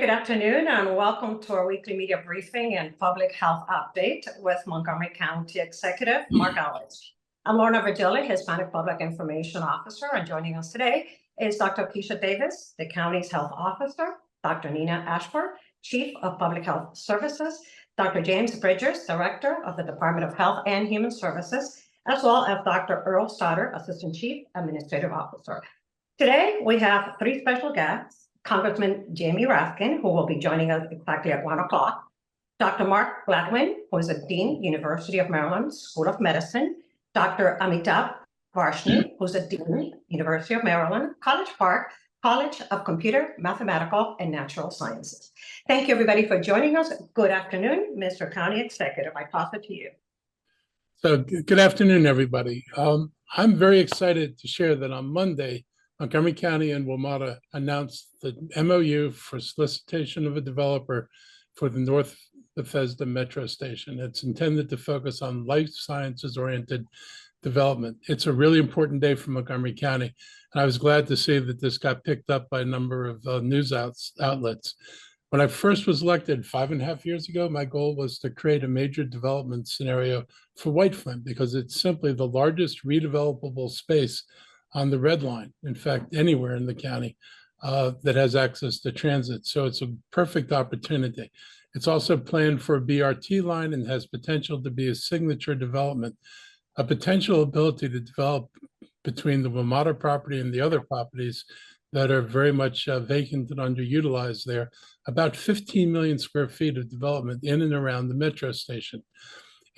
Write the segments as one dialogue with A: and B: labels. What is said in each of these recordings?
A: Good afternoon and welcome to our weekly media briefing and public health update with Montgomery County Executive Mark Ellis. I'm Lorna Virgili, Hispanic Public Information Officer, and joining us today is Dr. Keisha Davis, the county's health officer, Dr. Nina Ashford, Chief of Public Health Services, Dr. James Bridgers, Director of the Department of Health and Human Services, as well as Dr. Earl Stoddard, Assistant Chief Administrative Officer. Today, we have three special guests. Congressman Jamie Raskin, who will be joining us exactly at 1 o'clock. Dr. Mark Gladwin, who is a Dean, University of Maryland School of Medicine. Dr. Amitabh Varshney, who's a Dean, University of Maryland, College Park, College of Computer, Mathematical, and Natural Sciences. Thank you, everybody, for joining us. Good afternoon, Mr. County Executive. I toss it to you.
B: So good afternoon, everybody. I'm very excited to share that on Monday, Montgomery County and WMATA announced the MOU for solicitation of a developer for the North Bethesda Metro Station. It's intended to focus on life sciences-oriented development. It's a really important day for Montgomery County, and I was glad to see that this got picked up by a number of news outlets. When I first was elected 5.5 years ago, my goal was to create a major development scenario for White Flint because it's simply the largest redevelopable space on the Red Line, in fact, anywhere in the county that has access to transit. So it's a perfect opportunity. It's also planned for a BRT line and has potential to be a signature development, a potential ability to develop between the WMATA property and the other properties that are very much vacant and underutilized there, about 15 million square feet of development in and around the metro station.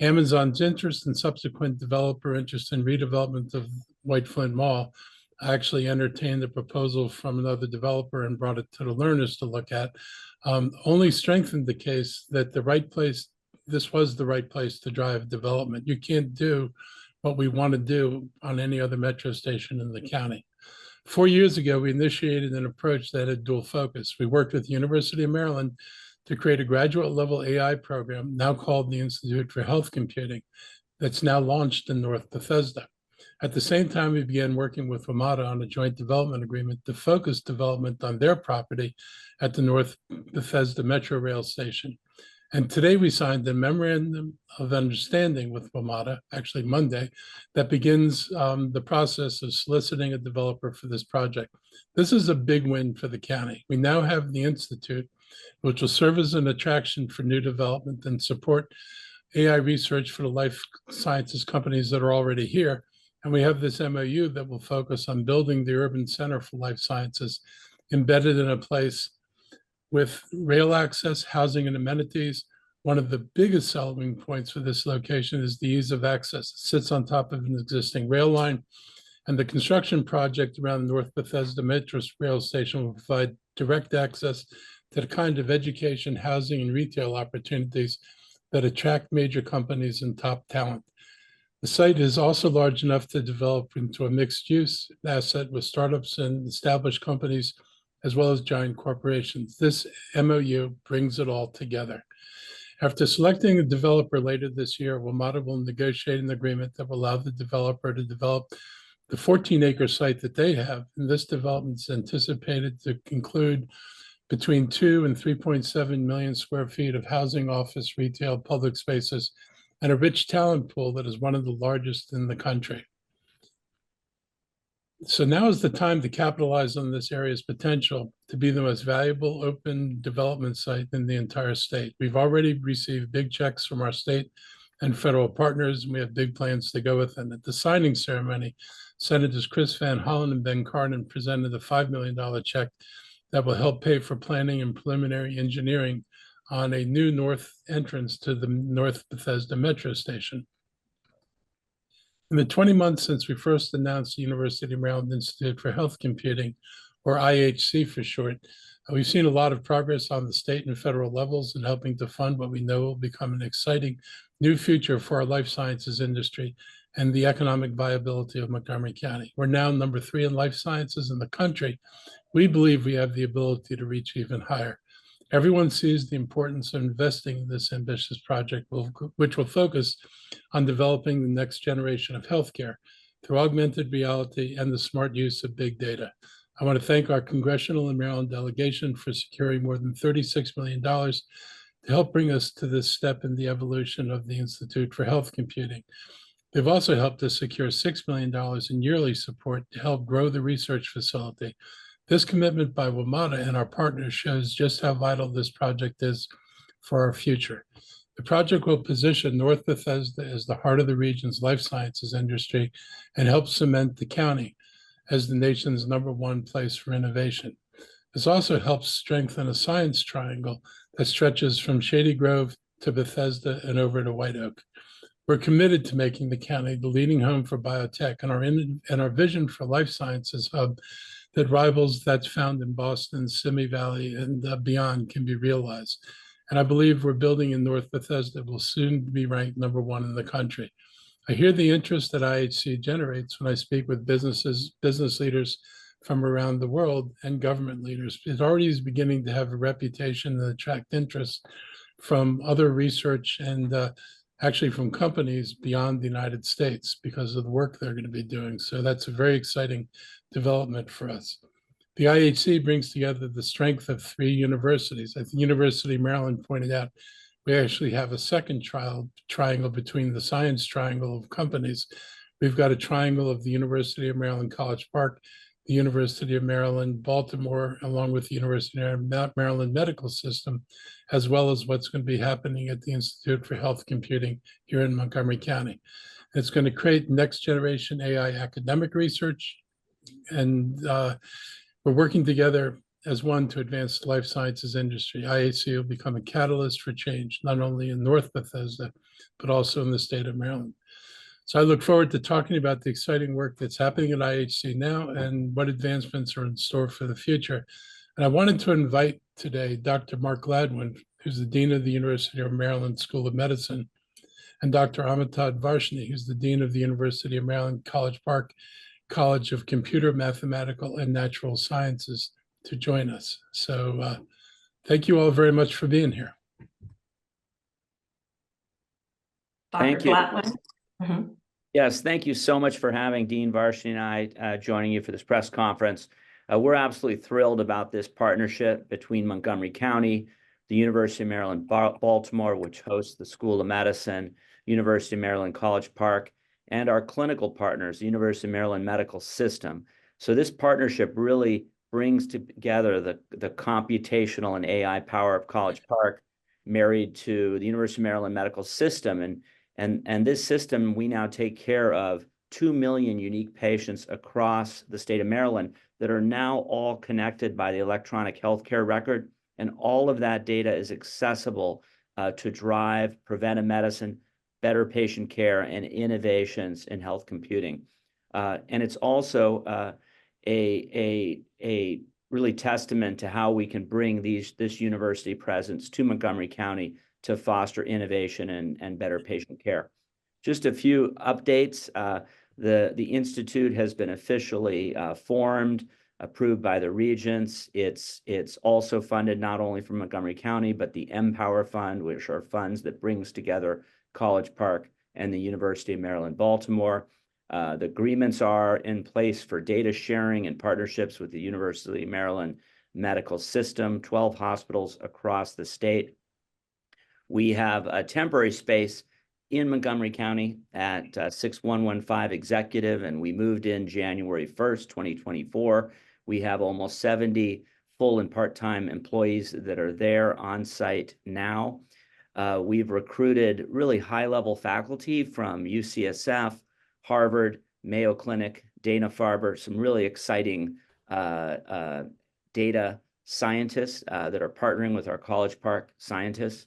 B: Amazon's interest and subsequent developer interest in redevelopment of White Flint Mall actually entertained the proposal from another developer and brought it to the learners to look at, only strengthened the case that this was the right place to drive development. You can't do what we want to do on any other metro station in the county. 4 years ago, we initiated an approach that had dual focus. We worked with the University of Maryland to create a graduate level AI program, now called the Institute for Health Computing, that's now launched in North Bethesda. At the same time, we began working with WMATA on a joint development agreement to focus development on their property at the North Bethesda Metro Rail Station. And today we signed a memorandum of understanding with WMATA, actually Monday, that begins the process of soliciting a developer for this project. This is a big win for the county. We now have the Institute, which will serve as an attraction for new development and support AI research for the life sciences companies that are already here. And we have this MOU that will focus on building the urban center for life sciences embedded in a place with rail access, housing, and amenities. One of the biggest selling points for this location is the ease of access. It sits on top of an existing rail line, and the construction project around the North Bethesda Metro Rail Station will provide direct access to the kind of education, housing, and retail opportunities that attract major companies and top talent. The site is also large enough to develop into a mixed-use asset with startups and established companies, as well as giant corporations. This MOU brings it all together. After selecting a developer later this year, WMATA will negotiate an agreement that will allow the developer to develop the 14-acre site that they have. And this development is anticipated to include between 2 and 3.7 million square feet of housing, office, retail, public spaces, and a rich talent pool that is one of the largest in the country. So now is the time to capitalize on this area's potential to be the most valuable open development site in the entire state. We've already received big checks from our state and federal partners, and we have big plans to go with them. At the signing ceremony, Senators Chris Van Hollen and Ben Cardin presented a $5 million check that will help pay for planning and preliminary engineering on a new north entrance to the North Bethesda Metro Station. In the 20 months since we first announced the University of Maryland Institute for Health Computing, or IHC for short, we've seen a lot of progress on the state and federal levels in helping to fund what we know will become an exciting new future for our life sciences industry and the economic viability of Montgomery County. We're now number 3 in life sciences in the country. We believe we have the ability to reach even higher. Everyone sees the importance of investing in this ambitious project, which will focus on developing the next generation of healthcare through augmented reality and the smart use of big data. I want to thank our congressional and Maryland delegation for securing more than $36 million to help bring us to this step in the evolution of the Institute for Health Computing. They've also helped us secure $6 million in yearly support to help grow the research facility. This commitment by WMATA and our partners shows just how vital this project is for our future. The project will position North Bethesda as the heart of the region's life sciences industry and help cement the county as the nation's #1 place for innovation. This also helps strengthen a science triangle that stretches from Shady Grove to Bethesda and over to White Oak. We're committed to making the county the leading home for biotech, and our vision for life sciences hub that rivals that's found in Boston, Simi Valley, and beyond can be realized. And I believe we're building in North Bethesda will soon be ranked #1 in the country. I hear the interest that IHC generates when I speak with business leaders from around the world and government leaders. It already is beginning to have a reputation and attract interest from other research and actually from companies beyond the United States because of the work they're going to be doing. So that's a very exciting development for us. The IHC brings together the strength of 3 universities. As the University of Maryland pointed out, we actually have a second triangle between the science triangle of companies. We've got a triangle of the University of Maryland College Park, the University of Maryland, Baltimore, along with the University of Maryland Medical System, as well as what's going to be happening at the Institute for Health Computing here in Montgomery County. It's going to create next generation AI academic research, and we're working together as one to advance the life sciences industry. IHC will become a catalyst for change, not only in North Bethesda, but also in the state of Maryland. So I look forward to talking about the exciting work that's happening at IHC now and what advancements are in store for the future. And I wanted to invite today Dr. Mark Gladwin, who's the Dean of the University of Maryland School of Medicine, and Dr. Amitabh Varshney, who's the Dean of the University of Maryland College Park College of Computer, Mathematical, and Natural Sciences to join us. So thank you all very much for being here.
C: Thank you.
A: Mm-hmm.
C: Yes, thank you so much for having Dean Varshney and I joining you for this press conference. We're absolutely thrilled about this partnership between Montgomery County, the University of Maryland, Baltimore, which hosts the School of Medicine, University of Maryland College Park, and our clinical partners, the University of Maryland Medical System. So this partnership really brings together the computational and AI power of College Park married to the University of Maryland Medical System. And this system, we now take care of 2 million unique patients across the state of Maryland that are now all connected by the electronic healthcare record. And all of that data is accessible to drive preventive medicine, better patient care, and innovations in health computing. And it's also a really testament to how we can bring this university presence to Montgomery County to foster innovation and better patient care. Just a few updates. The Institute has been officially formed, approved by the regents. It's also funded not only from Montgomery County, but the Empower Fund, which are funds that brings together College Park and the University of Maryland, Baltimore. The agreements are in place for data sharing and partnerships with the University of Maryland Medical System, 12 hospitals across the state. We have a temporary space in Montgomery County at 6115 Executive, and we moved in January 1st, 2024. We have almost 70 full and part-time employees that are there on site now. We've recruited really high-level faculty from UCSF, Harvard, Mayo Clinic, Dana-Farber, some really exciting data scientists that are partnering with our College Park scientists.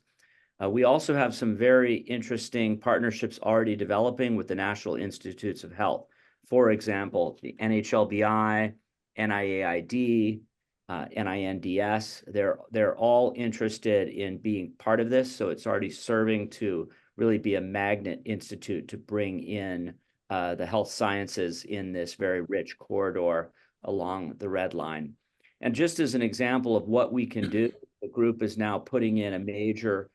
C: We also have some very interesting partnerships already developing with the National Institutes of Health. For example, the NHLBI, NIAID, NINDS, they're all interested in being part of this. So it's already serving to really be a magnet institute to bring in the health sciences in this very rich corridor along the Red Line. And just as an example of what we can do, the group is now putting in a major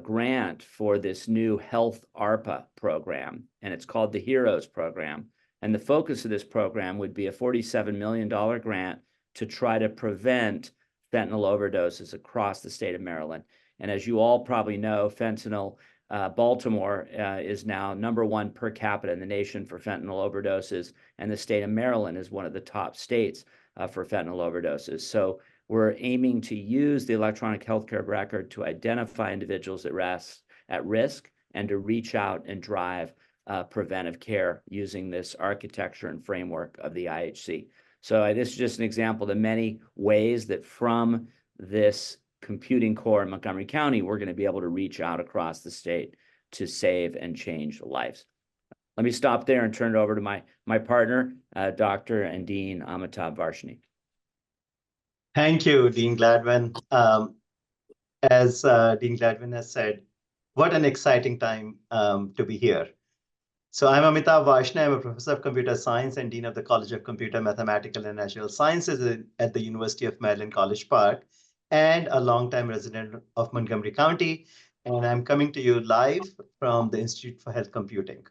C: grant for this new health ARPA program, and it's called the HEROES program. And the focus of this program would be a $47 million grant to try to prevent fentanyl overdoses across the state of Maryland. And as you all probably know, fentanyl, Baltimore is now #1 per capita in the nation for fentanyl overdoses, and the state of Maryland is one of the top states for fentanyl overdoses. So we're aiming to use the electronic healthcare record to identify individuals at risk and to reach out and drive preventive care using this architecture and framework of the IHC. So this is just an example of the many ways that from this computing core in Montgomery County, we're going to be able to reach out across the state to save and change lives. Let me stop there and turn it over to my partner, Dr. and Dean Amitabh Varshney.
D: Thank you, Dean Gladwin. As Dean Gladwin has said, what an exciting time to be here. So I'm Amitabh Varshney. I'm a professor of computer science and dean of the College of Computer, Mathematical, and Natural Sciences at the University of Maryland, College Park, and a longtime resident of Montgomery County. And I'm coming to you live from the Institute for Health Computing.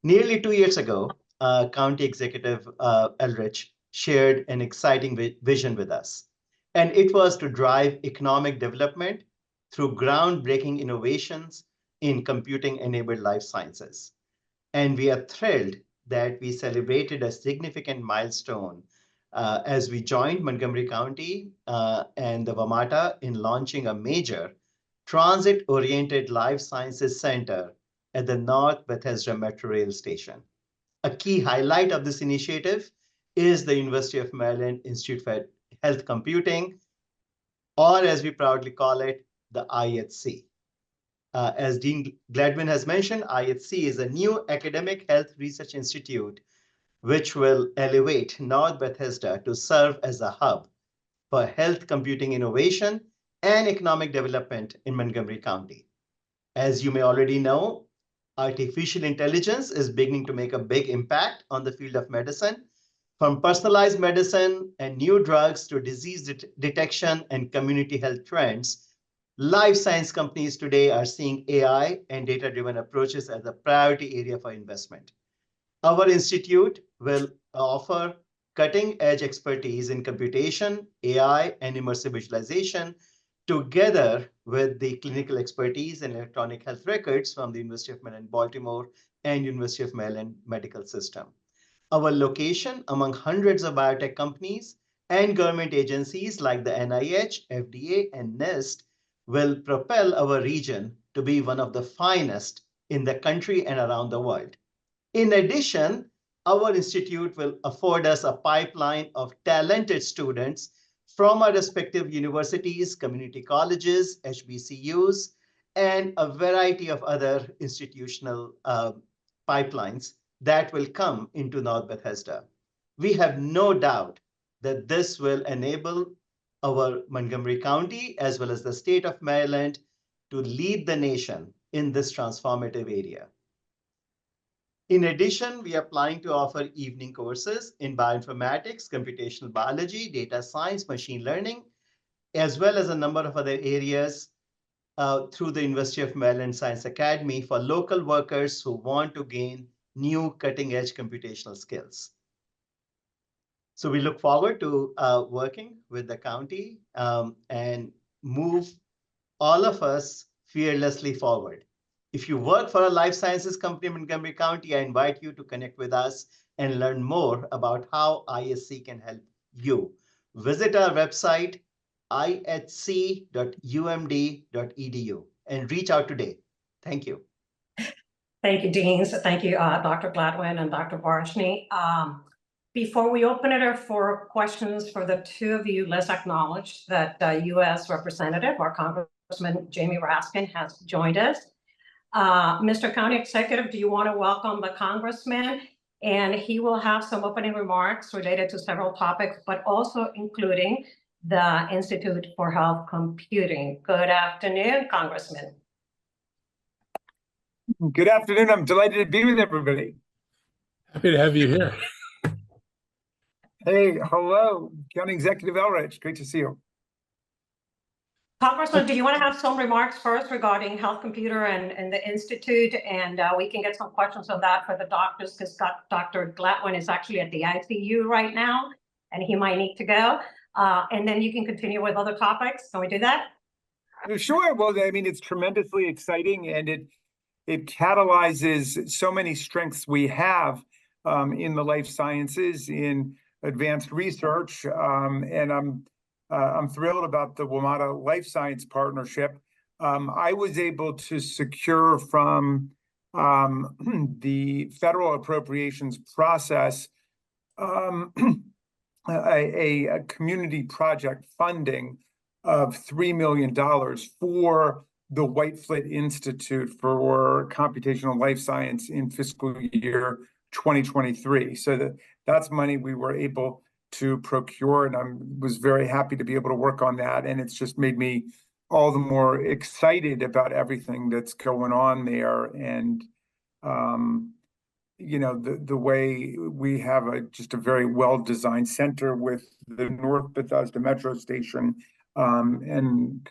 D: Nearly 2 years ago, County Executive Elrich shared an exciting vision with us. And it was to drive economic development through groundbreaking innovations in computing-enabled life sciences. And we are thrilled that we celebrated a significant milestone as we joined Montgomery County and the WMATA in launching a major transit-oriented life sciences center at the North Bethesda Metro Rail Station. A key highlight of this initiative is the University of Maryland Institute for Health Computing, or as we proudly call it, the IHC. As Dean Gladwin has mentioned, IHC is a new academic health research institute which will elevate North Bethesda to serve as a hub for health computing innovation and economic development in Montgomery County. As you may already know, artificial intelligence is beginning to make a big impact on the field of medicine, from personalized medicine and new drugs to disease detection and community health trends. Life science companies today are seeing AI and data-driven approaches as a priority area for investment. Our institute will offer cutting-edge expertise in computation, AI, and immersive visualization, together with the clinical expertise in electronic health records from the University of Maryland, Baltimore, and University of Maryland Medical System. Our location among hundreds of biotech companies and government agencies like the NIH, FDA, and NIST will propel our region to be one of the finest in the country and around the world. In addition, our institute will afford us a pipeline of talented students from our respective universities, community colleges, HBCUs, and a variety of other institutional pipelines that will come into North Bethesda. We have no doubt that this will enable our Montgomery County, as well as the state of Maryland, to lead the nation in this transformative area. In addition, we are planning to offer evening courses in bioinformatics, computational biology, data science, machine learning, as well as a number of other areas through the University of Maryland Science Academy for local workers who want to gain new cutting-edge computational skills. So we look forward to working with the county and move all of us fearlessly forward. If you work for a life sciences company in Montgomery County, I invite you to connect with us and learn more about how IHC can help you. Visit our website, ihc.umd.edu, and reach out today. Thank you.
A: Thank you, Dean. So thank you, Dr. Gladwin and Dr. Varshney. Before we open it up for questions for the two of you, let's acknowledge that U.S. Representative, our Congressman Jamie Raskin, has joined us. Mr. County Executive, do you want to welcome the Congressman? And he will have some opening remarks related to several topics, but also including the Institute for Health Computing. Good afternoon, Congressman.
E: Good afternoon. I'm delighted to be with everybody.
B: Happy to have you here.
E: Hey, hello, County Executive Elrich. Great to see you.
A: Congressman, do you want to have some remarks first regarding health computer and the Institute? And we can get some questions on that for the doctors, because Dr. Gladwin is actually at the ICU right now. and he might need to go. And then you can continue with other topics. Can we do that?
E: Sure. Well, I mean, it's tremendously exciting, and it catalyzes so many strengths we have in the life sciences, in advanced research, and I'm thrilled about the WMATA Life Science Partnership. I was able to secure from the federal appropriations process a community project funding of $3 million for the Whiteflit Institute for Computational Life Science in fiscal year 2023. So that's money we were able to procure, and I was very happy to be able to work on that. And it's just made me all the more excited about everything that's going on there. And you know, the way we have just a very well-designed center with the North Bethesda Metro Station, and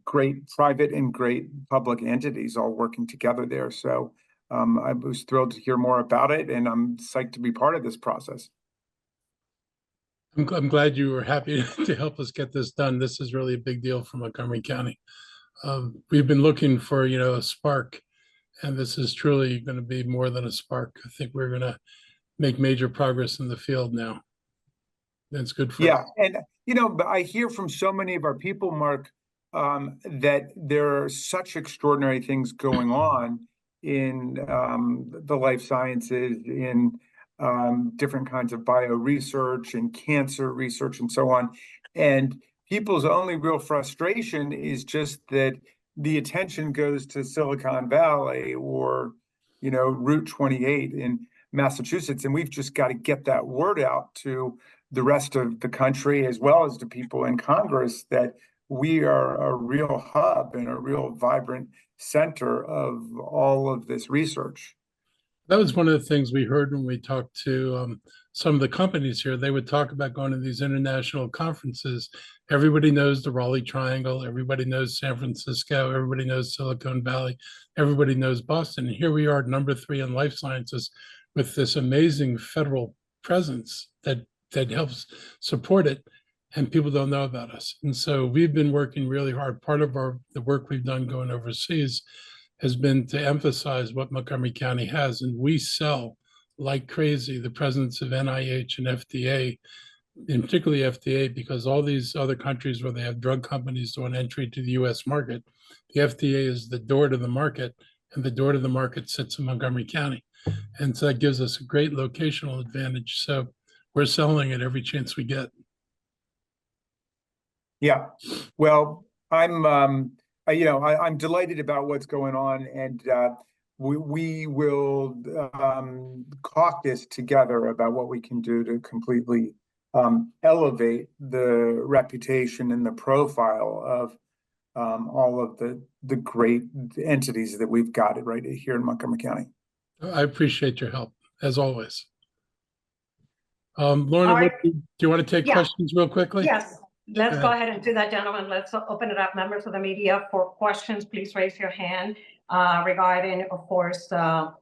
E: great private and great public entities all working together there. So I was thrilled to hear more about it, and I'm psyched to be part of this process.
B: I'm glad you were happy to help us get this done. This is really a big deal for Montgomery County. We've been looking for, a spark, and this is truly going to be more than a spark. I think we're going to make major progress in the field now. That's good for us.
E: And I hear from so many of our people, Mark, that there are such extraordinary things going on in the life sciences, in different kinds of bio research and cancer research and so on. And people's only real frustration is just that the attention goes to Silicon Valley or, Route 28 in Massachusetts. And we've just got to get that word out to the rest of the country, as well as to people in Congress, that we are a real hub and a real vibrant center of all of this research.
B: That was one of the things we heard when we talked to some of the companies here. They would talk about going to these international conferences. Everybody knows the Raleigh Triangle. Everybody knows San Francisco. Everybody knows Silicon Valley. Everybody knows Boston. And here we are, number 3 in life sciences, with this amazing federal presence that helps support it. And people don't know about us. And so we've been working really hard. Part of the work we've done going overseas has been to emphasize what Montgomery County has. And we sell like crazy the presence of NIH and FDA, and particularly FDA, because all these other countries where they have drug companies doing entry to the US market, the FDA is the door to the market, and the door to the market sits in Montgomery County. And so that gives us a great locational advantage. So we're selling it every chance we get.
E: Yeah, well, I'm delighted about what's going on, and we will caucus together about what we can do to completely elevate the reputation and the profile of all of the great entities that we've got right here in Montgomery County.
B: I appreciate your help, as always. Lorna,
A: right.
B: do you want to take questions real quickly?
A: Yes. Let's go ahead and do that, gentlemen. Let's open it up. Members of the media, for questions, please raise your hand regarding, of course, the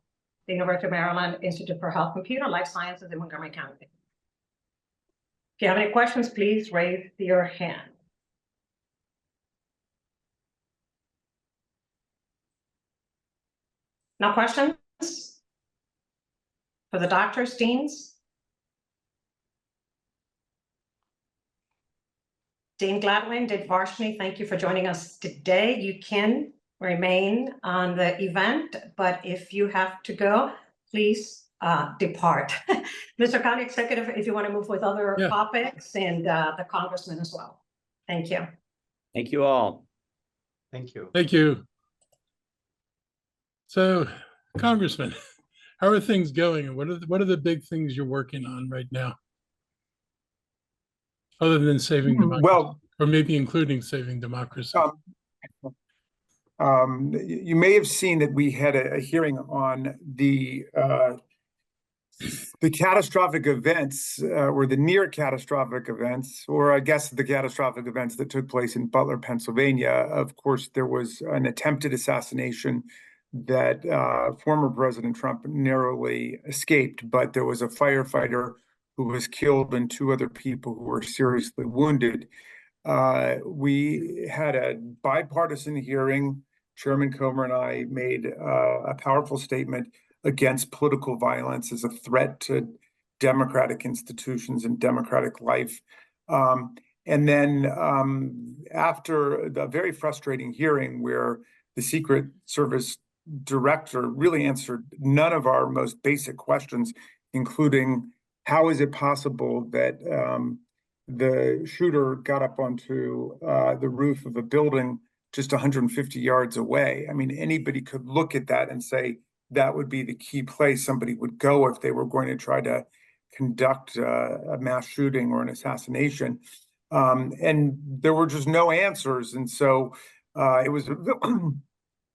A: University of Maryland Institute for Health, Computer, and Life Sciences in Montgomery County. If you have any questions, please raise your hand. No questions for the doctors, deans? Dean Gladwin, Dean Varshney, thank you for joining us today. You can remain on the event, but if you have to go, please depart. Mr. County Executive, if you want to move with other topics, and the Congressman as well. Thank you.
C: Thank you all.
D: Thank you.
B: Thank you. So, Congressman, how are things going, and what are the big things you're working on right now? Other than saving democracy,
E: well,
B: or maybe including saving democracy.
E: You may have seen that we had a hearing on the catastrophic events, or the near catastrophic events, or I guess the catastrophic events that took place in Butler, Pennsylvania. Of course, there was an attempted assassination that former President Trump narrowly escaped, but there was a firefighter who who was killed and 2 other people who were seriously wounded. We had a bipartisan hearing. Chairman Comer and I made a powerful statement against political violence as a threat to democratic institutions and democratic life. And then after the very frustrating hearing where the Secret Service director really answered none of our most basic questions, including how is it possible that the shooter got up onto the roof of a building just 150 yards away. I mean, anybody could look at that and say that would be the key place somebody would go if they were going to try to conduct a mass shooting or an assassination. And there were just no answers. And so it was, it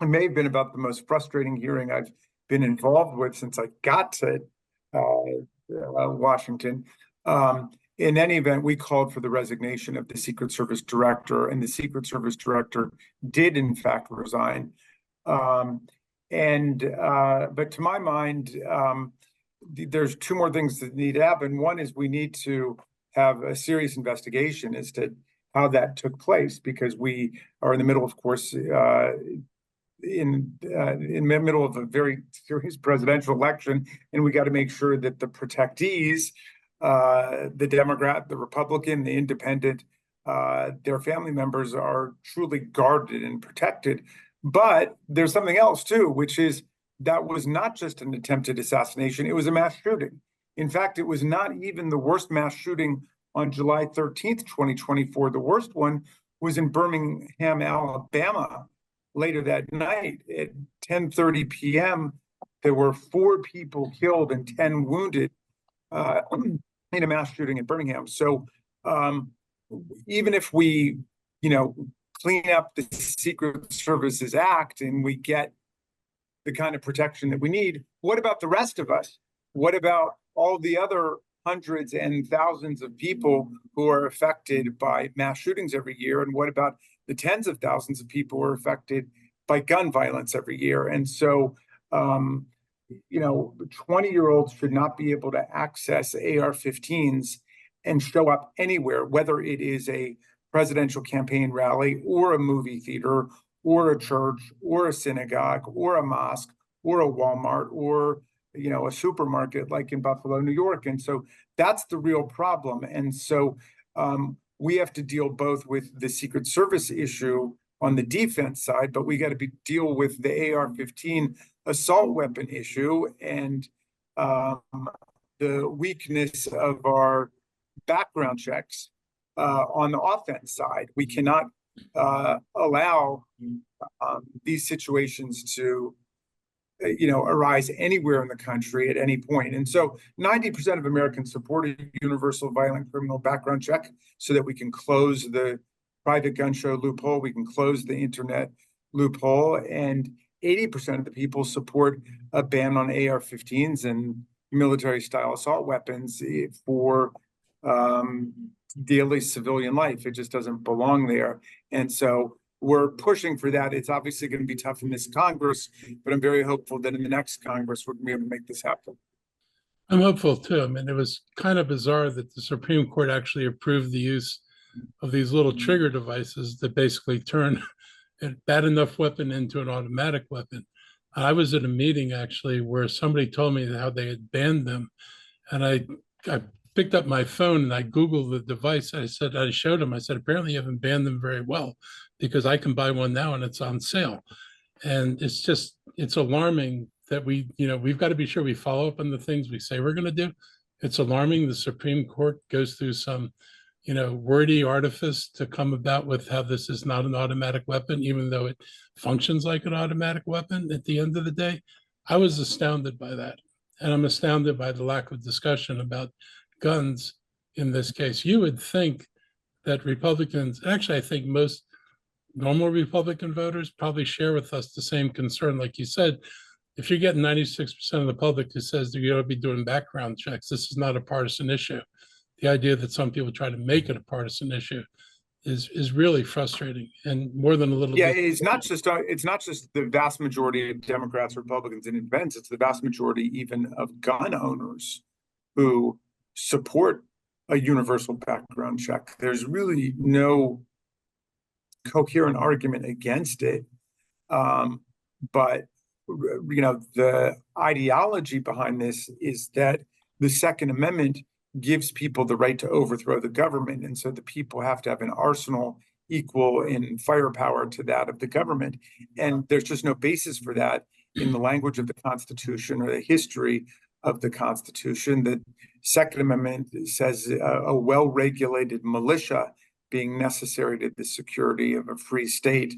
E: may have been about the most frustrating hearing I've been involved with since I got to Washington. In any event, we called for the resignation of the Secret Service director, and the Secret Service director did in fact resign. But to my mind, there's 2 more things that need to happen. One is we need to have a serious investigation as to how that took place, because we are in the middle, of course, in the middle of a very serious presidential election, and we got to make sure that the protectees, the Democrat, the Republican, the Independent, their family members are truly guarded and protected. But there's something else too, which is that was not just an attempted assassination, it was a mass shooting. In fact, it was not even the worst mass shooting on July 13th, 2024. The worst one was in Birmingham, Alabama, later that night at 10:30 p.m. There were 4 people killed and 10 wounded in a mass shooting in Birmingham. So even if we, clean up the Secret Services Act and we get the kind of protection that we need, what about the rest of us? What about all the other hundreds and thousands of people who are affected by mass shootings every year? And what about the tens of thousands of people who are affected by gun violence every year? And so, 20-year-olds should not be able to access AR-15s and show up anywhere, whether it is a presidential campaign rally or a movie theater or a church or a synagogue or a mosque or a Walmart or a supermarket like in Buffalo, New York. And so that's the real problem. And so we have to deal both with the Secret Service issue on the defense side, but we got to deal with the AR-15 assault weapon issue and the weakness of our background checks on the offense side. We cannot allow these situations to arise anywhere in the country at any point. And so 90% of Americans support a universal violent criminal background check so that we can close the private gun show loophole, we can close the internet loophole, and 80% of the people support a ban on AR-15s and military-style assault weapons for daily civilian life. It just doesn't belong there. And so we're pushing for that. It's obviously going to be tough in this Congress, but I'm very hopeful that in the next Congress, we're going to be able to make this happen.
B: I'm hopeful too. I mean, it was kind of bizarre that the Supreme Court actually approved the use of these little trigger devices that basically turn a bad enough weapon into an automatic weapon. I was at a meeting actually where somebody told me how they had banned them. And I picked up my phone and I Googled the device. I showed him, I said, apparently you haven't banned them very well because I can buy one now and it's on sale. And it's alarming that we've got to be sure we follow up on the things we say we're going to do. It's alarming the Supreme Court goes through some, wordy artifice to come about with how this is not an automatic weapon, even though it functions like an automatic weapon at the end of the day. I was astounded by that. And I'm astounded by the lack of discussion about guns in this case. You would think that Republicans, actually, I think most normal Republican voters probably share with us the same concern. Like you said, if you're getting 96% of the public who says that you ought to be doing background checks, this is not a partisan issue. The idea that some people try to make it a partisan issue is really frustrating and more than a little bit.
E: It's not just the vast majority of Democrats, Republicans, and independents. It's the vast majority even of gun owners who support a universal background check. There's really no coherent argument against it. But the ideology behind this is that the Second Amendment gives people the right to overthrow the government. And so the people have to have an arsenal equal in firepower to that of the government. And there's just no basis for that in the language of the Constitution or the history of the Constitution. The Second Amendment says a well-regulated militia being necessary to the security of a free state,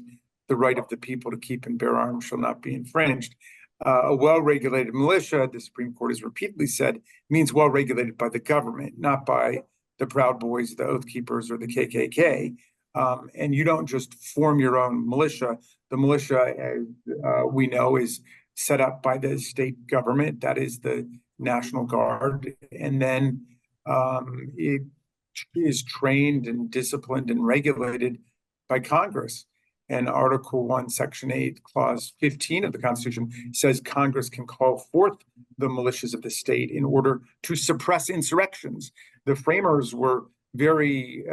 E: the right of the people to keep and bear arms shall not be infringed. A well-regulated militia, the Supreme Court has repeatedly said, means well-regulated by the government, not by the Proud Boys, the Oath Keepers, or the KKK. And you don't just form your own militia. The militia, as we know, is set up by the state government, that is the National Guard, and then it is trained and disciplined and regulated by Congress. And Article 1, Section 8, Clause 15 of the Constitution says Congress can call forth the militias of the state in order to suppress insurrections. The framers were very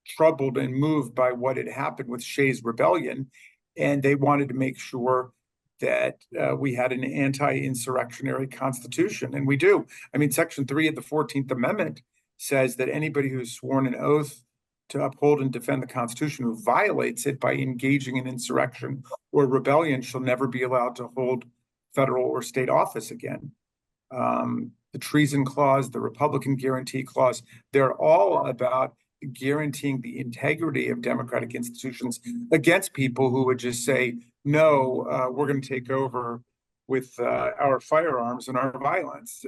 E: troubled and moved by what had happened with Shays' Rebellion, and they wanted to make sure that we had an anti-insurrectionary constitution, and we do. I mean, Section 3 of the 14th Amendment says that anybody who's sworn an oath to uphold and defend the Constitution who violates it by engaging in insurrection or rebellion shall never be allowed to hold federal or state office again. The Treason Clause, the Republican Guarantee Clause, they're all about guaranteeing the integrity of democratic institutions against people who would just say, no, we're going to take over with our firearms and our violence.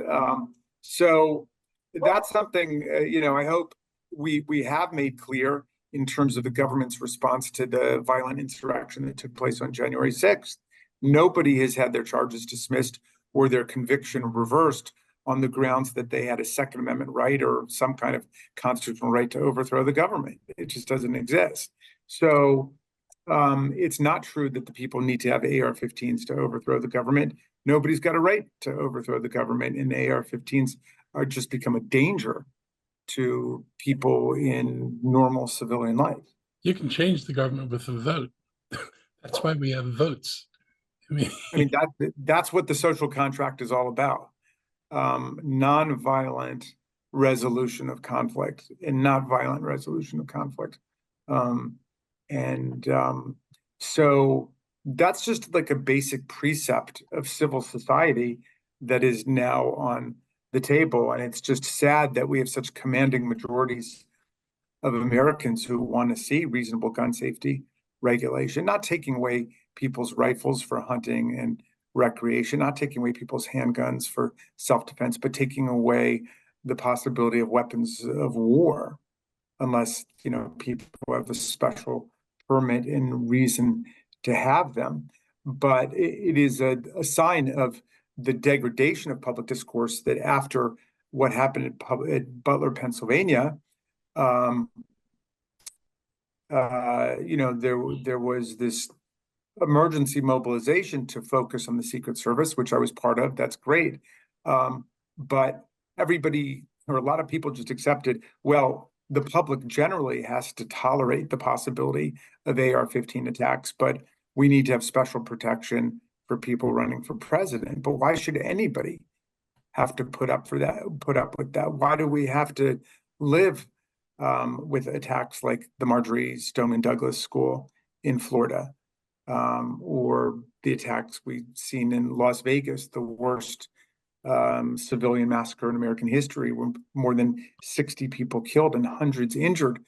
E: So that's something, I hope we have made clear in terms of the government's response to the violent insurrection that took place on January 6th. Nobody has had their charges dismissed or their conviction reversed on the grounds that they had a Second Amendment right or some kind of constitutional right to overthrow the government. It just doesn't exist. So it's not true that the people need to have AR-15s to overthrow the government. Nobody's got a right to overthrow the government, and the AR-15s are just become a danger to people in normal civilian life.
B: You can change the government with a vote. That's why we have votes. I mean,
E: that's what the social contract is all about. Nonviolent resolution of conflict and not violent resolution of conflict. So that's just like a basic precept of civil society that is now on the table. And it's just sad that we have such commanding majorities of Americans who want to see reasonable gun safety regulation, not taking away people's rifles for hunting and recreation, not taking away people's handguns for self-defense, but taking away the possibility of weapons of war, unless, people have a special permit and reason to have them. But it is a sign of the degradation of public discourse that after what happened at Butler, Pennsylvania, there was this emergency mobilization to focus on the Secret Service, which I was part of. That's great. But everybody, or a lot of people, just accepted, well, the public generally has to tolerate the possibility of AR-15 attacks, but we need to have special protection for people running for president. But why should anybody have to put up with that? Why do we have to live with attacks like the Marjorie Stoneman Douglas School in Florida, or the attacks we've seen in Las Vegas, the worst civilian massacre in American history, with more than 60 people killed and hundreds injured,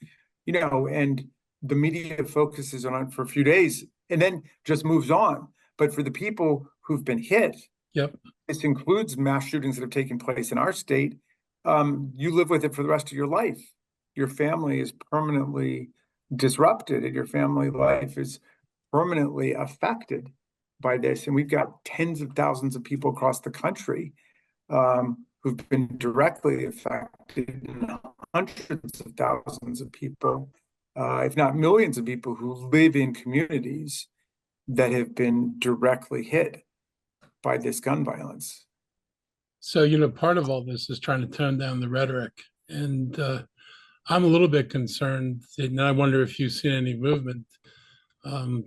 E: and the media focuses on it for a few days and then just moves on. But for the people who've been hit,
B: yep,
E: this includes mass shootings that have taken place in our state, you live with it for the rest of your life. Your family is permanently disrupted and your family life is permanently affected by this. And we've got tens of thousands of people across the country who've been directly affected, and hundreds of thousands of people, if not millions of people, who live in communities that have been directly hit by this gun violence.
B: So, part of all this is trying to tone down the rhetoric. And I'm a little bit concerned, and I wonder if you've seen any movement um,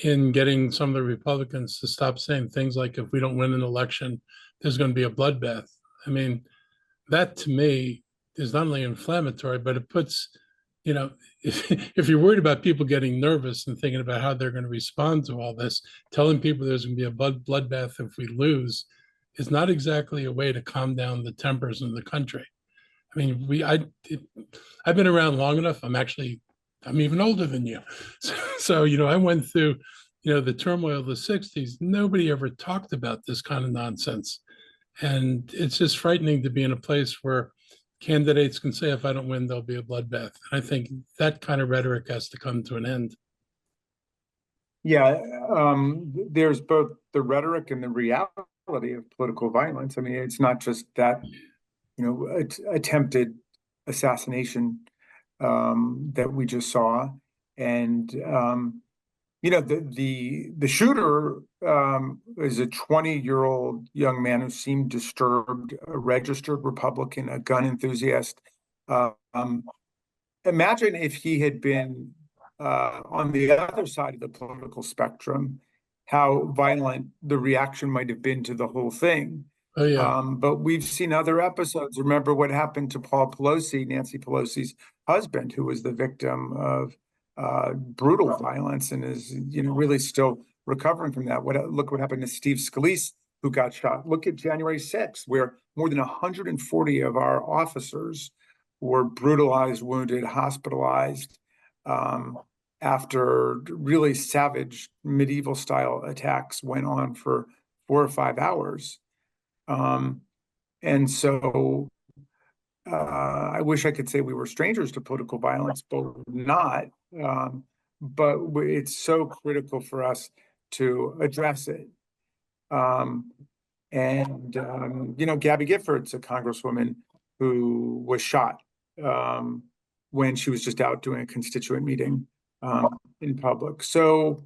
B: in getting some of the Republicans to stop saying things like, if we don't win an election, there's going to be a bloodbath. I mean, that to me is not only inflammatory, but it puts, if you're worried about people getting nervous and thinking about how they're going to respond to all this, telling people there's going to be a bloodbath if we lose is not exactly a way to calm down the tempers in the country. I mean, I've been around long enough. I'm even older than you. So, I went through, the turmoil of the 60s. Nobody ever talked about this kind of nonsense. And it's just frightening to be in a place where candidates can say, if I don't win, there'll be a bloodbath. And I think that kind of rhetoric has to come to an end.
E: Yeah, there's both the rhetoric and the reality of political violence. I mean, it's not just that, attempted assassination that we just saw, and the shooter is a 20-year-old young man who seemed disturbed, a registered Republican, a gun enthusiast. Imagine if he had been on the other side of the political spectrum, how violent the reaction might have been to the whole thing.
B: Oh, yeah.
E: But we've seen other episodes. Remember what happened to Paul Pelosi, Nancy Pelosi's husband, who was the victim of brutal violence and is, really still recovering from that. Look what happened to Steve Scalise, who got shot. Look at January 6th, where more than 140 of our officers were brutalized, wounded, hospitalized after really savage medieval style attacks went on for 4 or 5 hours. And so I wish I could say we were strangers to political violence, but we're not. But it's so critical for us to address it. Gabby Giffords, a congresswoman who was shot when she was just out doing a constituent meeting in public. So,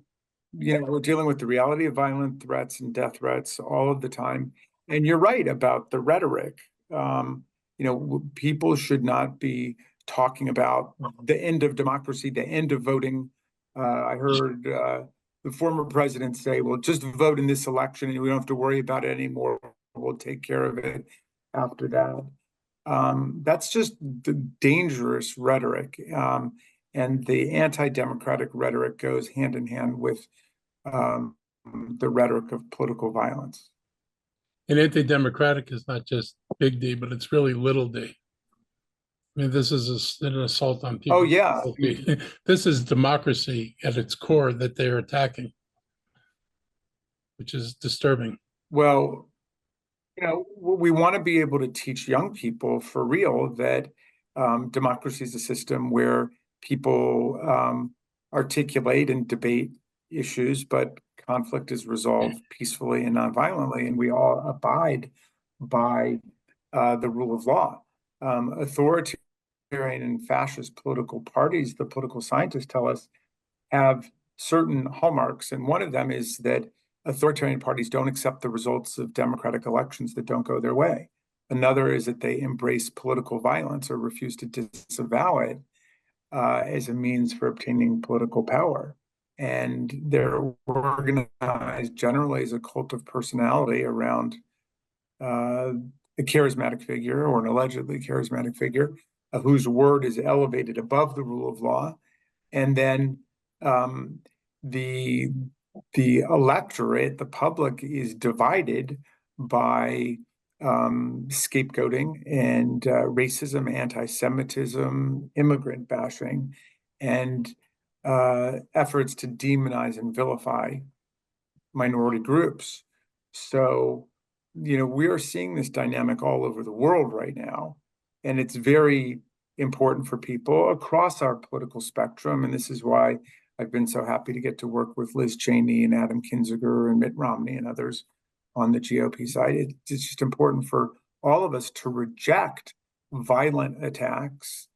E: we're dealing with the reality of violent threats and death threats all of the time. And you're right about the rhetoric. People should not be talking about the end of democracy, the end of voting. I heard the former president say, well, just vote in this election and we don't have to worry about it anymore. We'll take care of it after that. That's just the dangerous rhetoric. And the anti-democratic rhetoric goes hand in hand with the rhetoric of political violence.
B: And anti-democratic is not just big D, but it's really little d. I mean, this is an assault on people.
E: Oh, yeah.
B: This is democracy at its core that they're attacking, which is disturbing.
E: Well, we want to be able to teach young people for real that democracy is a system where people articulate and debate issues, but conflict is resolved peacefully and nonviolently, and we all abide by the rule of law. Authoritarian and fascist political parties, the political scientists tell us, have certain hallmarks, and one of them is that authoritarian parties don't accept the results of democratic elections that don't go their way. Another is that they embrace political violence or refuse to disavow it as a means for obtaining political power. And they're organized generally as a cult of personality around a charismatic figure or an allegedly charismatic figure whose word is elevated above the rule of law. And then the electorate, the public, is divided by scapegoating and racism, anti-Semitism, immigrant bashing, and efforts to demonize and vilify minority groups. So, we are seeing this dynamic all over the world right now, and it's very important for people across our political spectrum. And this is why I've been so happy to get to work with Liz Cheney and Adam Kinzinger and Mitt Romney and others on the GOP side. It's just important for all of us to reject violent attacks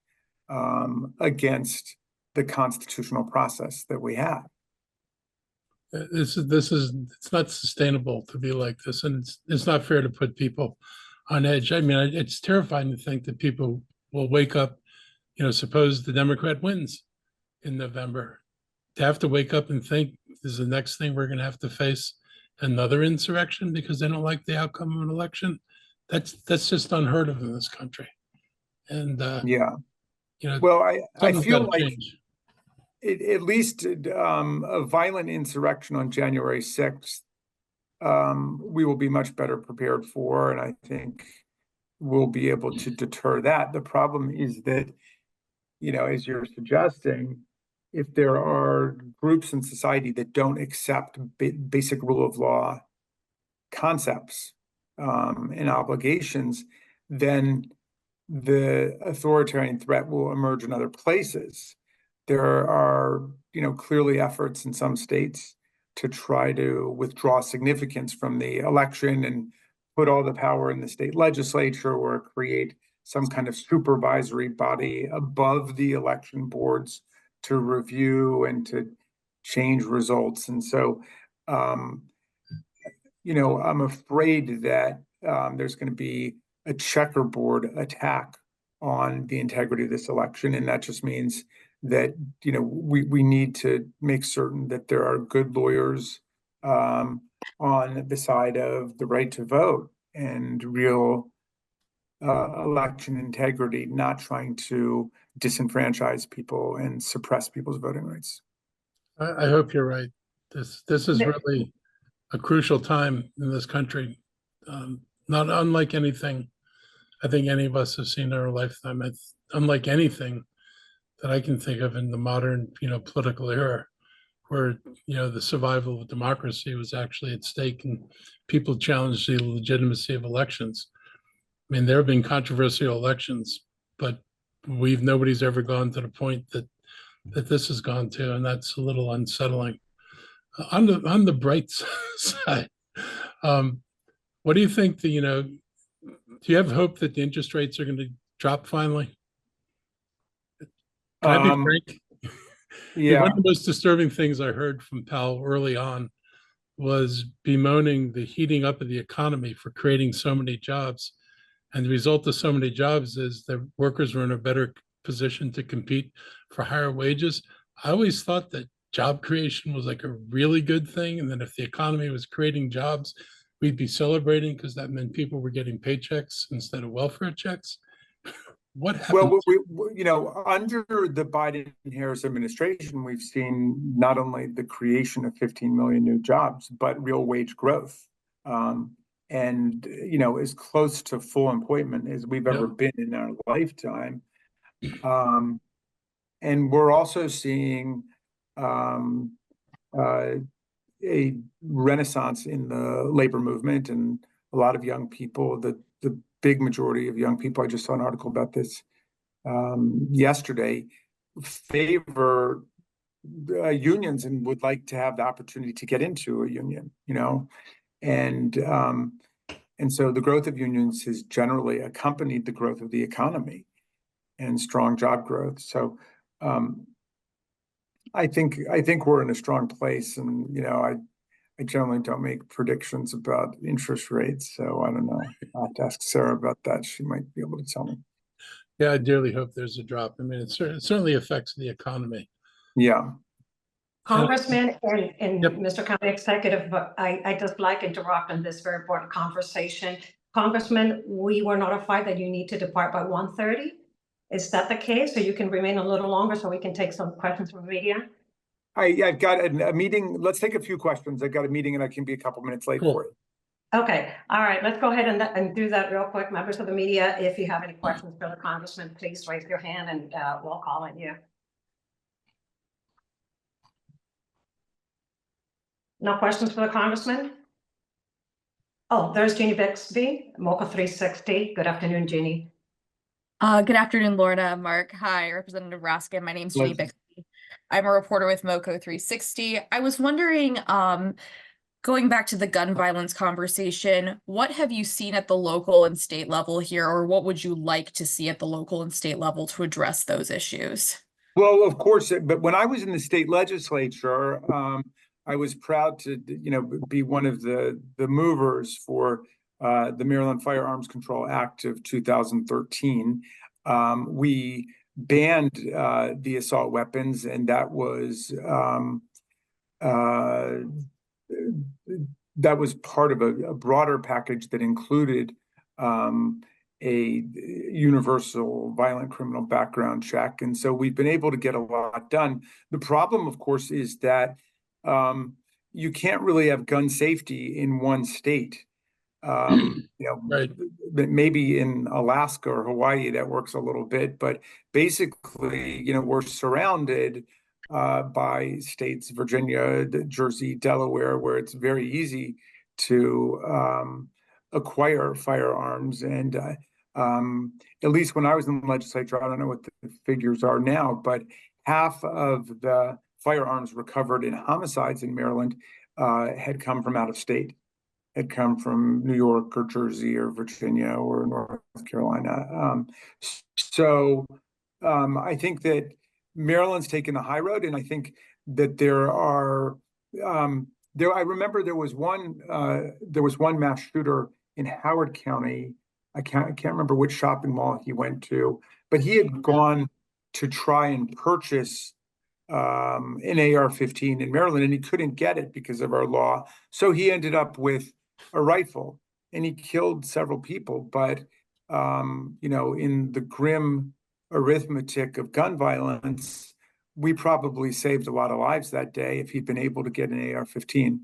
E: against the constitutional process that we have.
B: It's not sustainable to be like this, and it's not fair to put people on edge. I mean, it's terrifying to think that people will wake up, suppose the Democrat wins in November, to have to wake up and think, is the next thing we're going to have to face another insurrection because they don't like the outcome of an election? That's just unheard of in this country. And
E: Yeah.
B: you know,
E: Well, I
B: something's
E: feel
B: gotta
E: like
B: change.
E: at least a violent insurrection on January 6th, we will be much better prepared for, and I think we'll be able to deter that. The problem is that, as you're suggesting, if there are groups in society that don't accept basic rule of law concepts and obligations, then the authoritarian threat will emerge in other places. There are, clearly efforts in some states to try to withdraw significance from the election and put all the power in the state legislature or create some kind of supervisory body above the election boards to review and to change results. And so, I'm afraid that there's going to be a checkerboard attack on the integrity of this election. And that just means that, we need to make certain that there are good lawyers on the side of the right to vote and real election integrity, not trying to disenfranchise people and suppress people's voting rights.
B: I hope you're right. This is really a crucial time in this country, not unlike anything I think any of us have seen in our lifetime. It's unlike anything that I can think of in the modern, political era, where the survival of democracy was actually at stake and people challenged the legitimacy of elections. I mean, there have been controversial elections, but nobody's ever gone to the point that this has gone to, and that's a little unsettling. On the bright side, what do you think? Do you have hope that the interest rates are going to drop finally? Can I be frank?
E: Yeah.
B: One of the most disturbing things I heard from Powell early on was bemoaning the heating up of the economy for creating so many jobs. And the result of so many jobs is that workers were in a better position to compete for higher wages. I always thought that job creation was like a really good thing. And then if the economy was creating jobs, we'd be celebrating because that meant people were getting paychecks instead of welfare checks. What happened?
E: Well, under the Biden-Harris administration, we've seen not only the creation of 15 million new jobs, but real wage growth. And, as close to full employment as we've ever been in our lifetime. And we're also seeing a renaissance in the labor movement, and a lot of young people, the big majority of young people, I just saw an article about this yesterday, favor unions and would like to have the opportunity to get into a union, and so the growth of unions has generally accompanied the growth of the economy and strong job growth. So I think we're in a strong place, and I generally don't make predictions about interest rates, so I don't know. I'll have to ask Sarah about that. She might be able to tell me.
B: Yeah, I dearly hope there's a drop. I mean, it certainly affects the economy.
E: Yeah.
A: Congressman and
B: Yep.
A: Mr. County Executive, but I just like interrupting this very important conversation. Congressman, we were notified that you need to depart by 1:30. Is that the case? So you can remain a little longer so we can take some questions from the media?
E: I've got a meeting. Let's take a few questions. I've got a meeting and I can be a couple minutes late for it.
A: Okay, all right, let's go ahead and do that real quick. Members of the media, if you have any questions for the congressman, please raise your hand and we'll call on you. No questions for the congressman? Oh, there's Jeannie Bixby, Mocha 360. Good afternoon, Jeannie.
F: Good afternoon, Lorna, Mark. Hi, Representative Raskin. My name's Jeannie Bixby. I'm a reporter with MoCo 360. I was wondering, going back to the gun violence conversation, what have you seen at the local and state level here, or what would you like to see at the local and state level to address those issues?
E: Well, of course, but when I was in the state legislature, I was proud to, be one of the movers for the Maryland Firearms Control Act of 2013. We banned the assault weapons, and that was part of a broader package that included a universal violent criminal background check. And so we've been able to get a lot done. The problem, of course, is that you can't really have gun safety in one state.
B: Right.
E: Maybe in Alaska or Hawaii that works a little bit, but basically, we're surrounded by states, Virginia, Jersey, Delaware, where it's very easy to acquire firearms. And at least when I was in the legislature, I don't know what the figures are now, but half of the firearms recovered in homicides in Maryland had come from out of state, had come from New York or Jersey or Virginia or North Carolina. I think that Maryland's taken the high road, and I think that there are I remember there was one mass shooter in Howard County. I can't remember which shopping mall he went to, but he had gone to try and purchase an AR-15 in Maryland, and he couldn't get it because of our law. So he ended up with a rifle, and he killed several people. But in the grim arithmetic of gun violence, we probably saved a lot of lives that day if he'd been able to get an AR-15.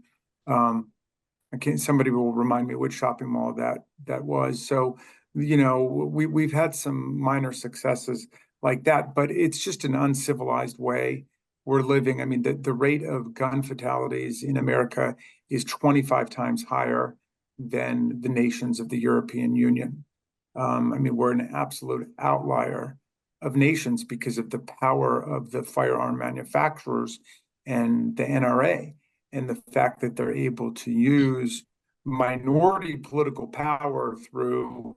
E: Somebody will remind me which shopping mall that was. So, we've had some minor successes like that, but it's just an uncivilized way we're living. I mean, the rate of gun fatalities in America is 25 times higher than the nations of the European Union. We're an absolute outlier of nations because of the power of the firearm manufacturers and the NRA, and the fact that they're able to use minority political power through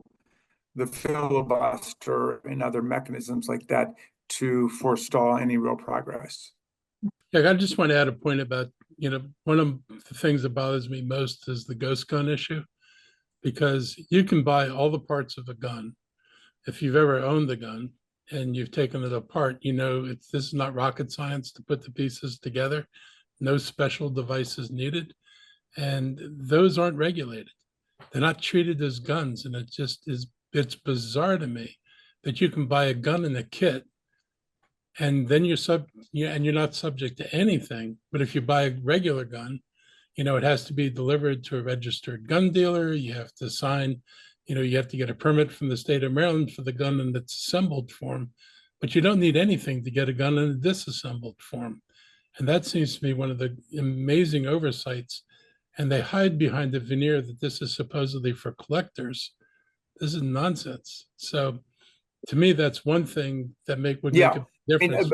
E: the filibuster and other mechanisms like that to forestall any real progress.
B: Yeah, I just want to add a point about, one of the things that bothers me most is the ghost gun issue, because you can buy all the parts of a gun. If you've ever owned the gun and you've taken it apart, this is not rocket science to put the pieces together. No special devices needed. And those aren't regulated. They're not treated as guns. And it's bizarre to me that you can buy a gun in a kit and then you're not subject to anything. But if you buy a regular gun, it has to be delivered to a registered gun dealer. You have to sign, you have to get a permit from the state of Maryland for the gun in its assembled form, but you don't need anything to get a gun in a disassembled form. And that seems to be one of the amazing oversights. And they hide behind the veneer that this is supposedly for collectors. This is nonsense. So to me, that's one thing that would make a difference.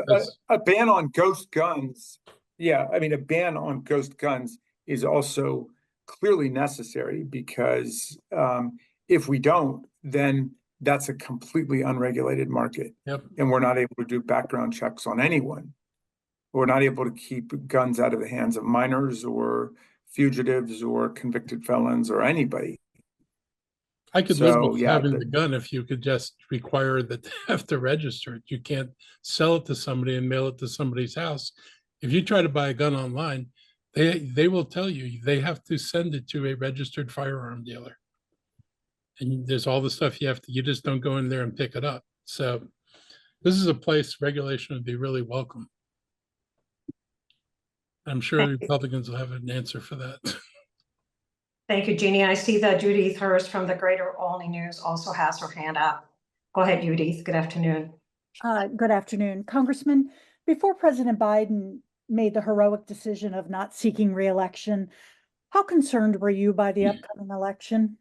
E: A ban on ghost guns. Yeah, a ban on ghost guns is also clearly necessary, because if we don't, then that's a completely unregulated market.
B: Yep.
E: And we're not able to do background checks on anyone. We're not able to keep guns out of the hands of minors or fugitives or convicted felons or anybody.
B: I could live with having the gun if you could just require that they have to register it. You can't sell it to somebody and mail it to somebody's house. If you try to buy a gun online, they will tell you they have to send it to a registered firearm dealer. And there's all the stuff you just don't go in there and pick it up. So this is a place regulation would be really welcome. I'm sure Republicans will have an answer for that.
A: Thank you, Jeannie. I see that Judith Hurst from the Greater Olney News also has her hand up. Go ahead, Judith. Good afternoon.
G: Good afternoon. Congressman, before President Biden made the heroic decision of not seeking re-election, how concerned were you by the upcoming election?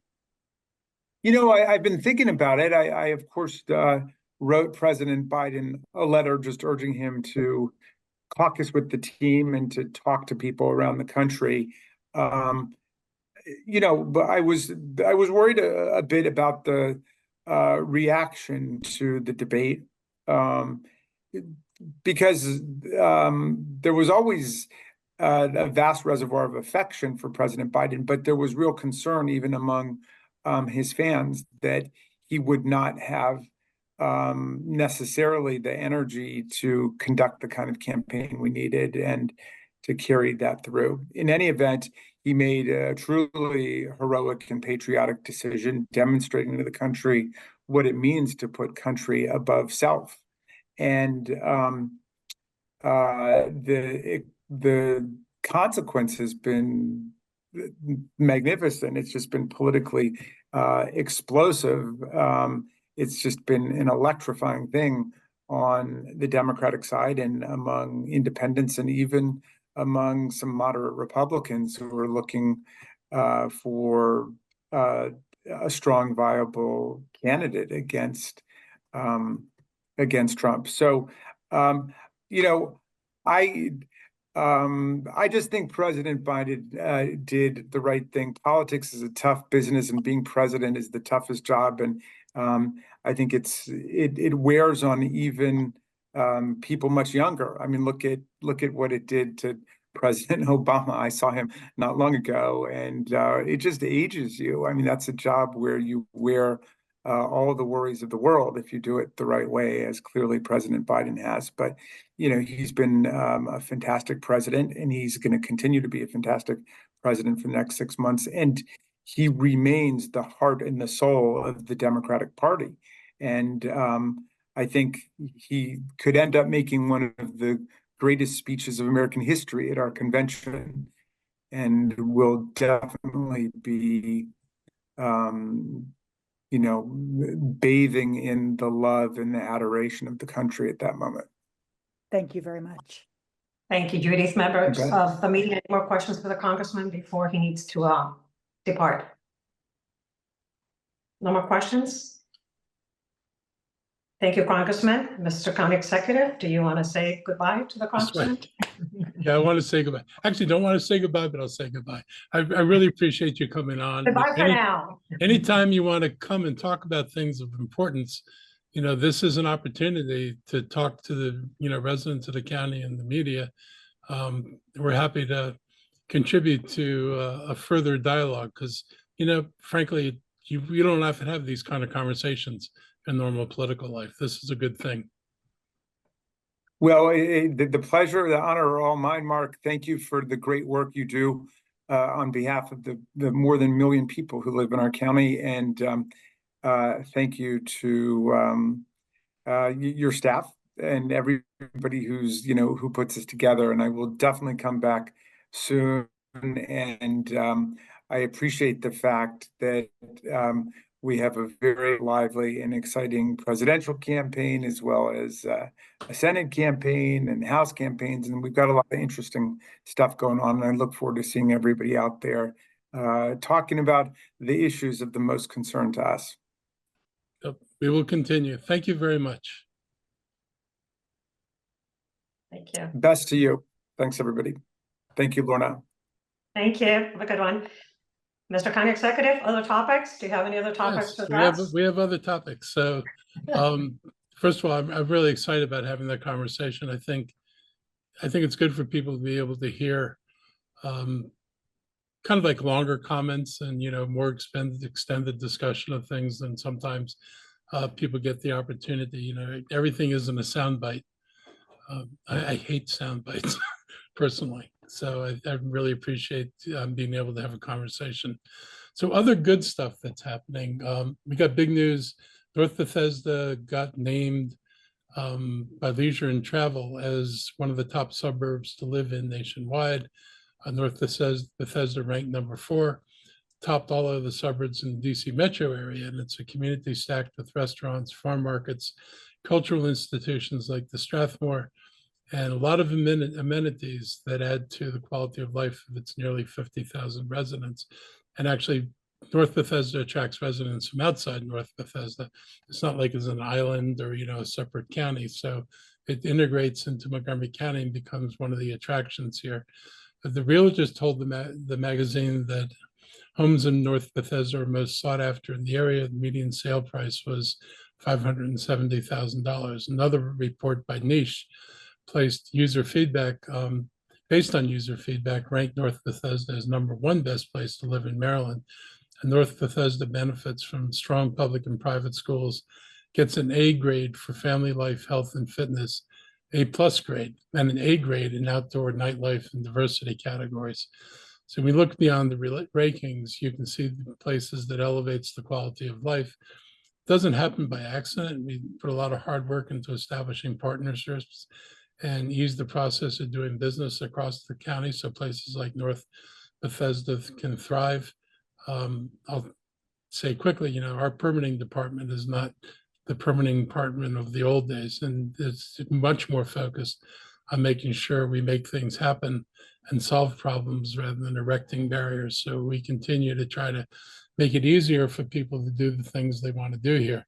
E: I've been thinking about it. I of course, wrote President Biden a letter just urging him to caucus with the team and to talk to people around the country. But I was worried a bit about the reaction to the debate, because there was always a vast reservoir of affection for President Biden, but there was real concern even among his fans that he would not have necessarily the energy to conduct the kind of campaign we needed and to carry that through. In any event, he made a truly heroic and patriotic decision, demonstrating to the country what it means to put country above self. And the consequence has been magnificent. It's just been politically explosive. It's just been an electrifying thing on the Democratic side and among independents and even among some moderate Republicans who are looking for a strong, viable candidate against Trump. So, I just think President Biden did the right thing. Politics is a tough business, and being president is the toughest job. And I think it wears on even people much younger. I mean, look at what it did to President Obama. I saw him not long ago, and it just ages you. I mean, that's a job where you wear all the worries of the world if you do it the right way, as clearly President Biden has. But he's been a fantastic president, and he's going to continue to be a fantastic president for the next 6 months. And he remains the heart and the soul of the Democratic Party. And I think he could end up making one of the greatest speeches of American history at our convention, and will definitely be bathing in the love and the adoration of the country at that moment.
G: Thank you very much.
A: Thank you, Judith. Members
E: Okay.
A: of the media, any more questions for the congressman before he needs to depart? No more questions? Thank you, Congressman. Mr. County Executive, do you want to say goodbye to the congressman?
B: Yeah, I want to say goodbye. Actually, don't want to say goodbye, but I'll say goodbye. I really appreciate you coming on.
A: Goodbye for now.
B: Anytime you want to come and talk about things of importance, this is an opportunity to talk to the, residents of the county and the media. We're happy to contribute to a further dialogue because, frankly, you don't have to have these kind of conversations in normal political life. This is a good thing.
E: Well, the pleasure, the honor are all mine, Mark. Thank you for the great work you do on behalf of the more than 1 million people who live in our county. And thank you to your staff and everybody who's, who puts this together. And I will definitely come back soon. And I appreciate the fact that we have a very lively and exciting presidential campaign, as well as a Senate campaign and House campaigns. And we've got a lot of interesting stuff going on. And I look forward to seeing everybody out there talking about the issues of the most concern to us.
B: We will continue. Thank you very much.
A: Thank you.
E: Best to you. Thanks, everybody. Thank you, Lorna.
A: Thank you. Have a good one. Mr. County Executive, other topics? Do you have any other topics to
B: Yes,
A: address?
B: we have other topics. So first of all, I'm really excited about having that conversation. I think it's good for people to be able to hear kind of like longer comments and, more extended discussion of things than sometimes people get the opportunity. Everything isn't a soundbite. I hate sound bites personally. So I really appreciate being able to have a conversation. So other good stuff that's happening. We got big news. North Bethesda got named by Leisure and Travel as one of the top suburbs to live in nationwide. North Bethesda ranked number 4, topped all of the suburbs in the DC metro area. And it's a community stacked with restaurants, farm markets, cultural institutions like the Strathmore, and a lot of amenities that add to the quality of life of its nearly 50,000 residents. And actually, North Bethesda attracts residents from outside North Bethesda. It's not like it's an island or, a separate county. So it integrates into Montgomery County and becomes one of the attractions here. But the Realtors told the magazine that homes in North Bethesda are most sought after in the area. The median sale price was $570,000. Another report by Niche placed user feedback based on user feedback, ranked North Bethesda as #1 best place to live in Maryland. And North Bethesda benefits from strong public and private schools, gets an A grade for family life, health, and fitness, A+ grade, and an A grade in outdoor nightlife and diversity categories. So when we look beyond the rankings, you can see the places that elevates the quality of life. It doesn't happen by accident. We put a lot of hard work into establishing partnerships and ease the process of doing business across the county so places like North Bethesda can thrive. I'll say quickly, our permitting department is not the permitting department of the old days, and it's much more focused on making sure we make things happen and solve problems rather than erecting barriers. So we continue to try to make it easier for people to do the things they want to do here.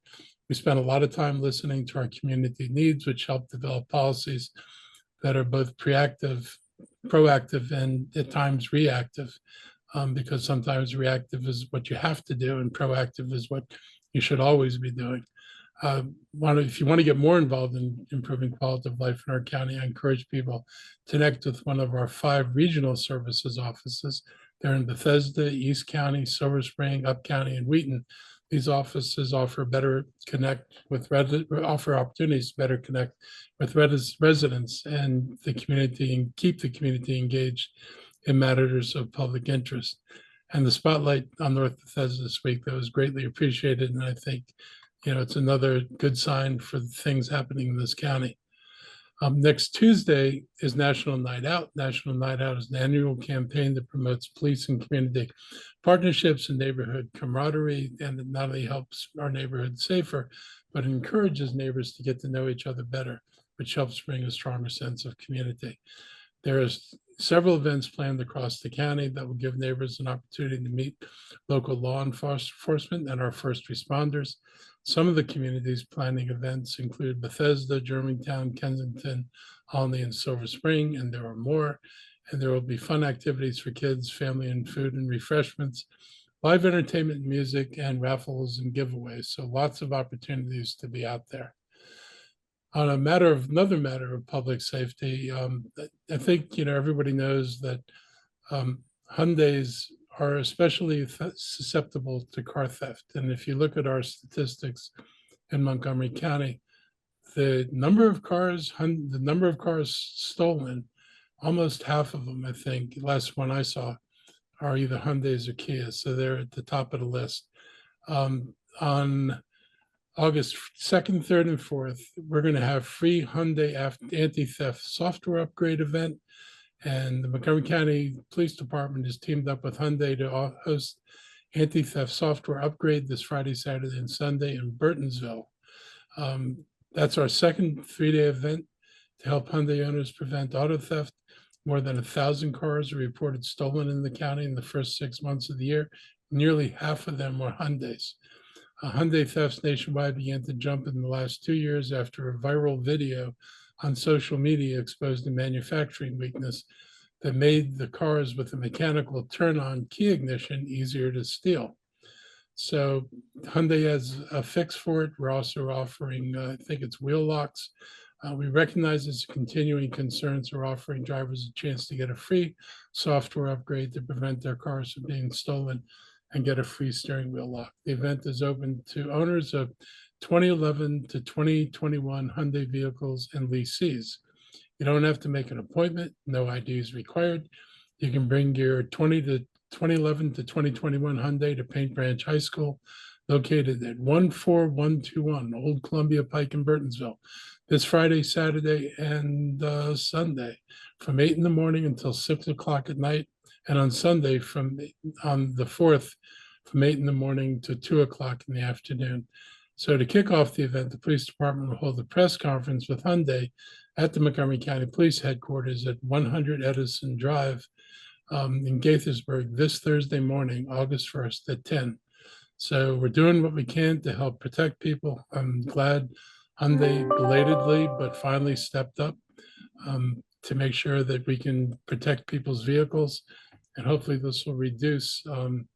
B: We spend a lot of time listening to our community needs, which help develop policies that are both proactive, and at times reactive, because sometimes reactive is what you have to do and proactive is what you should always be doing. If you want to get more involved in improving quality of life in our county, I encourage people to connect with one of our 5 regional services offices. They're in Bethesda, East County, Silver Spring, Up County, and Wheaton. These offices offer opportunities to better connect with residents and the community and keep the community engaged in matters of public interest. And the spotlight on North Bethesda this week, that was greatly appreciated. And I think, it's another good sign for the things happening in this county. Next Tuesday is National Night Out. National Night Out is an annual campaign that promotes police and community partnerships and neighborhood camaraderie, and it not only helps our neighborhood safer, but encourages neighbors to get to know each other better, which helps bring a stronger sense of community. There is several events planned across the county that will give neighbors an opportunity to meet local law enforcement and our first responders. Some of the communities planning events include Bethesda, Germantown, Kensington, Olney, and Silver Spring, and there are more. And there will be fun activities for kids, family, and food and refreshments, live entertainment, music, and raffles and giveaways. So lots of opportunities to be out there. On another matter of public safety, I think everybody knows that Hyundais are especially susceptible to car theft. And if you look at our statistics in Montgomery County, the number of cars stolen, almost half of them, I think, last one I saw, are either Hyundais or Kias. So they're at the top of the list. On August 2nd, 3rd, and 4th, we're going to have free Hyundai anti-theft software upgrade event. And the Montgomery County Police Department has teamed up with Hyundai to host anti-theft software upgrade this Friday, Saturday, and Sunday in Burtonsville. That's our second 3-day event to help Hyundai owners prevent auto theft. More than 1,000 cars are reported stolen in the county in the first 6 months of the year. Nearly half of them were Hyundais. Hyundai thefts nationwide began to jump in the last 2 years after a viral video on social media exposed a manufacturing weakness that made the cars with a mechanical turn-on key ignition easier to steal. So Hyundai has a fix for it. We're also offering, I think it's wheel locks. We recognize it's a continuing concern, so we're offering drivers a chance to get a free software upgrade to prevent their cars from being stolen and get a free steering wheel lock. The event is open to owners of 2011 to 2021 Hyundai vehicles and lessees. You don't have to make an appointment. No ID is required. You can bring your 2011 to 2021 Hyundai to Paint Branch High School, located at 14121 Old Columbia Pike in Burtonsville, this Friday, Saturday, and Sunday from 8 in the morning until 6 o'clock at night, and on Sunday on the 4th from 8 in the morning to 2 o'clock in the afternoon. So to kick off the event, the police department will hold a press conference with Hyundai at the Montgomery County Police Headquarters at 100 Edison Drive in Gaithersburg this Thursday morning, August 1st at 10. So we're doing what we can to help protect people. I'm glad Hyundai belatedly, but finally stepped up to make sure that we can protect people's vehicles. And hopefully this will reduce the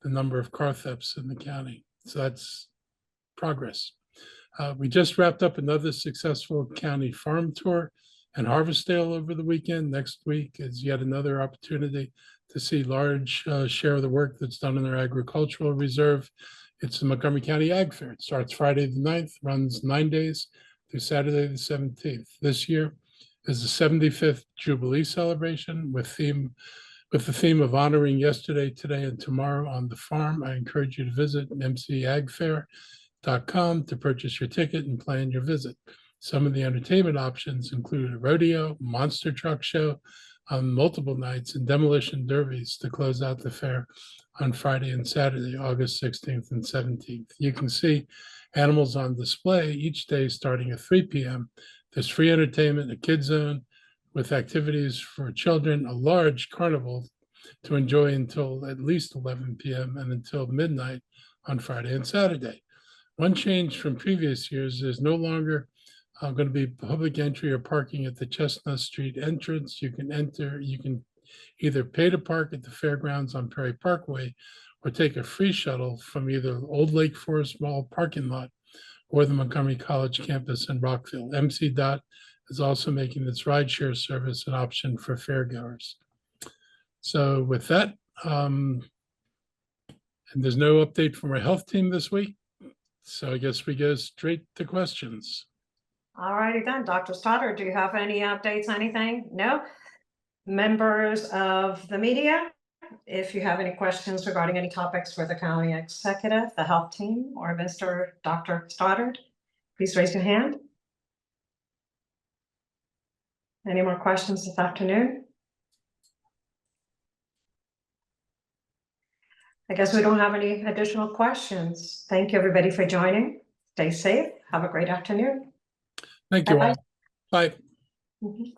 B: number of car thefts in the county. So that's progress. We just wrapped up another successful county farm tour and Harvestdale over the weekend. Next week is yet another opportunity to see large share of the work that's done in their agricultural reserve. It's the Montgomery County Ag Fair. It starts Friday the 9th, runs 9 days through Saturday the 17th. This year is the 75th Jubilee celebration with the theme of honoring yesterday, today, and tomorrow on the farm. I encourage you to visit mcagfair.com to purchase your ticket and plan your visit. Some of the entertainment options include a rodeo, monster truck show on multiple nights, and demolition derbies to close out the fair on Friday and Saturday, August 16th and 17th. You can see animals on display each day starting at 3 p.m. There's free entertainment, a kid zone with activities for children, a large carnival to enjoy until at least 11 p.m. and until midnight on Friday and Saturday. One change from previous years is no longer going to be public entry or parking at the Chestnut Street entrance. You can either pay to park at the fairgrounds on Perry Parkway or take a free shuttle from either Old Lake Forest Mall parking lot or the Montgomery College campus in Rockville. MCDOT is also making its rideshare service an option for fairgoers. So with that, and there's no update from our health team this week, so I guess we go straight to questions.
A: All righty then, Dr. Stoddard, do you have any updates, anything? No? Members of the media, if you have any questions regarding any topics for the county executive, the health team, or Dr. Stoddard, please raise your hand. Any more questions this afternoon? I guess we don't have any additional questions. Thank you, everybody, for joining. Stay safe. Have a great afternoon.
B: Thank you all.
A: Bye-bye.
B: Bye.
A: Mhm.